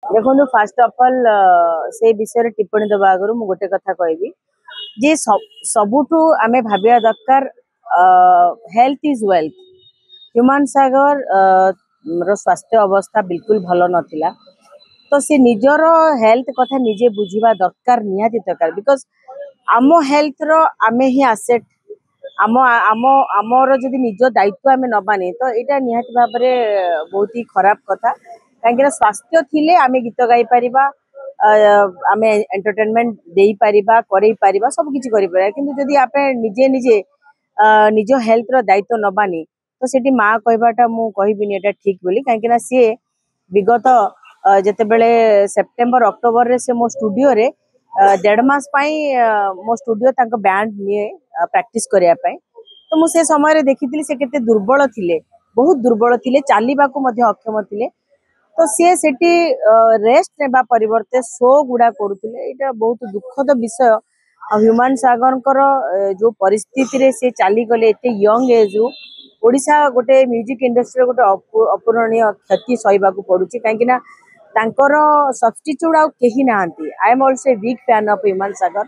देखो fast of all से विषय टिप्पणी दबा आगु मु गोटे कथा कहबी जे सबुठू आमे भाबिया दरकार हेल्थ इज वेल्थ। ह्यूमान सागर रो स्वास्थ्य अवस्था बिल्कुल भल नथिला तो से निजर हेल्थ कथा निजे बुझीबा दरकार निहाती दरकार बिकॉज आम हेल्थ रो आमे ही एसेट आम आम आमर जदि निज दायित्व आमे नबानी तो यहाँ निहाती भाव में बहुत ही खराब कथा कहीं स्वास्थ्य थिले आमे गीत गाई परिबा आमे एंटरटेनमेंट देई परिबा करई परिबा सब किछि करि परिबा किंतु जदि आपे निजे निजे निज हेल्थ रो दायित्व नबानी तो सेठी माँ कहबाटा मु कहबिनी एटा ठीक बोली कहीं सी विगत जेतेबेले सेप्टेम्बर अक्टोबर रे से मो स्टूडियो रे 1.5 मास मो स्टूडियो तांको बैंड निये प्रैक्टिस करिया पई तो मु से समय रे देखिथिली से केते दुर्बल थिले बहुत दुर्बल थिले चालीबा को मध्य अक्षम थिले तो सी सेठी रेस्ट नेबा परिवर्ते शो गुडा करूथिले एटा बहुत दुखद विषय। ह्यूमान सागर जो परिस्थिति रे से चाली गले एते यंग एज रु ओडिशा गोटे म्यूजिक इंडस्ट्री गोटे अपूरणीय क्षति सहीबा को पड़ुछि कहीं तांकर सब्स्टिट्यूट आउ केही नाहंती। I am also a big fan of Humane Sagar.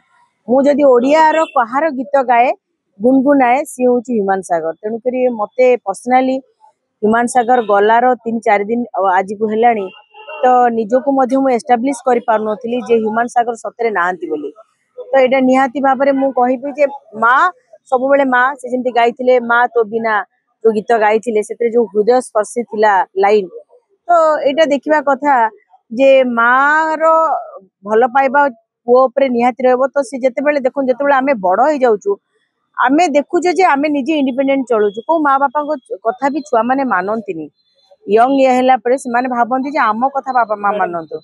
मु जदि ओडिया रो कहार गीत गाए गुनगुनाए सी होची ह्यूमान सागर तेणु करी मते पर्सनली ह्यूमान सागर गलार 3-4 दिन आज को हेलानी तो निजको मध्य मु एस्टाब्लिश करि पारनोथिली जे ह्यूमान सागर सतरे नाहंती बोली तो एटा निहाती भाव में मु कहिबी जे माँ सब बेले माँ से जेंति गाइथिले माँ तो बिना जो गीत गाइथिले सेते जो हृदय स्पर्शी थिला लाइन तो एटा देखिबा कथा जे माँ रो भल पाइबा पुओ उपरे निहाती रहबो तो से जेते बेले देखो जेते बेले आमे बड़ हो जाउछु आमे देखुछे जे आमे निजे इंडिपेंडेंट चलुछु को माँ बापा को कथा भी छुआ माने मानंतिनी यंग ये हैला परे से माने भाबंती जे आम कथा बापा माँ मानंतो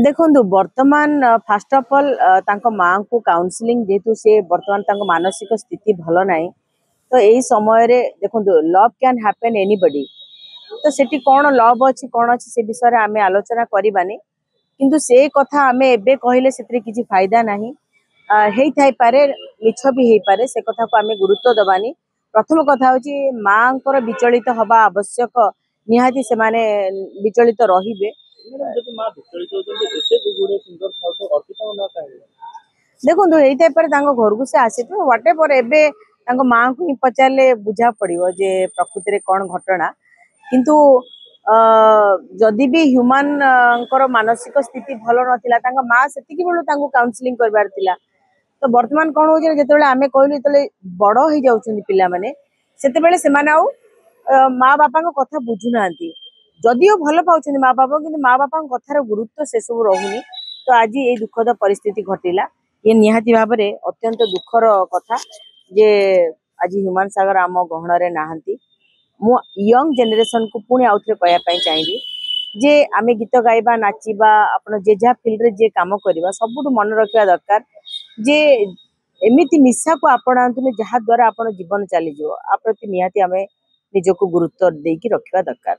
देखो वर्तमान फास्ट ऑफ ऑल माँ को काउंसलिंग जेतु से वर्तमान मानसिक स्थिति भल नाई तो यही समय रे देखो लव कैन हैपन एनीबॉडी तो सेठी कौन लव अच्छी कौन अच्छी से विषय आमे आलोचना करबानी किंतु से कथा आमे एबे कहले सेतरे किछि फायदा नाही हेई थाई पारे मिछ भी हेई पारे से कथा को आमे गुरुत्व दबानी। प्रथम कथा होची मांकर विचलित हवा आवश्यक निहाती से माने विचलित रहिबे देखो यही थाई पारे तांको घर को से आसीथे व्हाटएवर एबे तांको मां को ही पचारे बुझा पड़िबो जे प्रकृति रे कोन घटना किंतु जदि भी ह्यूमान मानसिक स्थिति भल नथिला तांको मां सेतिकी बेलु तांको काउंसलिंग करबार थिला तो वर्तमान कोन हो जे जेतेबेले आमे कहलु जेतेबेले बड़ हो जाउछन पिला माने सेतेबेले से माने आउ माँ बापा को कथा बुझु नांती जदिओ भल पाउछन माँ बापा किंतु माँ बापा कथार गुरुत्व से सब रहुनी तो आज ये दुखद परिस्थिति घटिला ये निहाती भाव में अत्यंत दुखर कथा जे आज ह्यूमान सागर आम गहन रे नाहंती। मु यंग जनरेशन को पुणी आउ थे कहया चाहिए जे आमे गीत गाइबा नाचिबा अपन जे जहा फील्ड रे जे काम करबा सबुठ मन रखा दरकार जे एमिति निशा को आपणातुनी जहा द्वारा आपण जीवन चली जो आ प्रति निहाती आमे निजको गुरुत्व देकी रखा दरकार।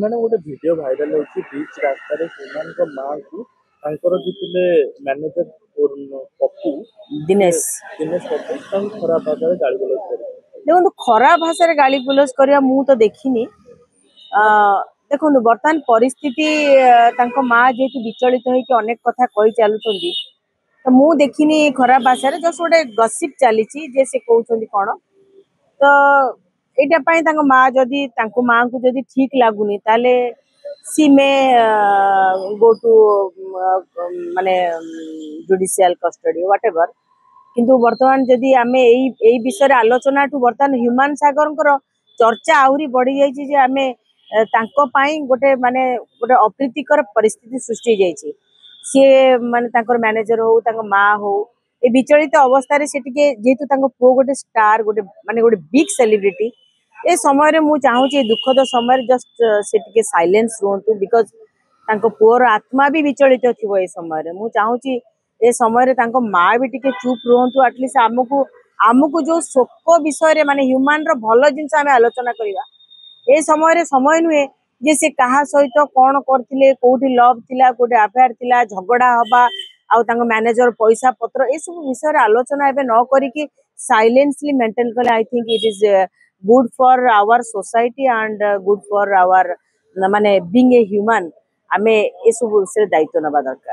मैंने गोटे वीडियो वायरल होची बीच रास्ता रे ह्यूमान को मां को तांकर जितले मैनेजर पप्पू दिनेश पप्पू खराब भाषा गाली गलौज करे देखो खराब भाषा गाली गुलज करिया मु तो देखिनी देखो बर्तमान परिस्थिति तांको माँ जेतु विचलित होइके अनेक कथा कहि चालुचंदी तो मु देखिनी खराब भाषा रे जस्ट गोटे गसिप चली जे से कहउचंदी कोन तो एटा पई तांको माँ जदी तांको माँ को जदी ठीक लागुनी ताले सी में गो टू माने जुडिशियल कस्टडी व्हाटएवर किंतु वर्तमान जदि आमे एई विषय आलोचना ठू वर्तमान ह्यूमान सागर चर्चा आहुरी बढ़ी जाइए जे आमे तांको पाई गोटे माने गोटे अप्रीतिकर परिस्थिति सृष्टि जाइए सी माने तांकर मैनेजर हो तांको माँ हो ए विचलित अवस्था रे से टिके जेतु तांको पुओ गोटे स्टार गोटे माने गोटे बिग सेलिब्रिटी ए समय रे मु चाहू छी दुखद समय जस्ट से टिके साइलेंस रहंतु बिकॉज तांको पुओर आत्मा भी विचलित थिबो ए समय रे मु चाहू छी ए समय रे तांको माँ भी टिके चुप रहंतु एटलीस्ट आमको जो शोक विषय रे माने ह्यूमान रो भलो जिंस आमे आलोचना करिवा ए समय नुहे जे से कहा सहित कौन करथिले कोठी लव थिला कोठी अफेयर थिला झगड़ा हबा आउ तांको मैनेजर पैसा पत्र ए सब विषय रे आलोचना एबे न करी कि साइलेंसली मेंटेन कले I think it is good for our society and good for our ମାନେ being a human ଆମେ ଏସବୁ ବିଷୟରେ ଦାୟିତ୍ୱ ନେବା ଦରକାର।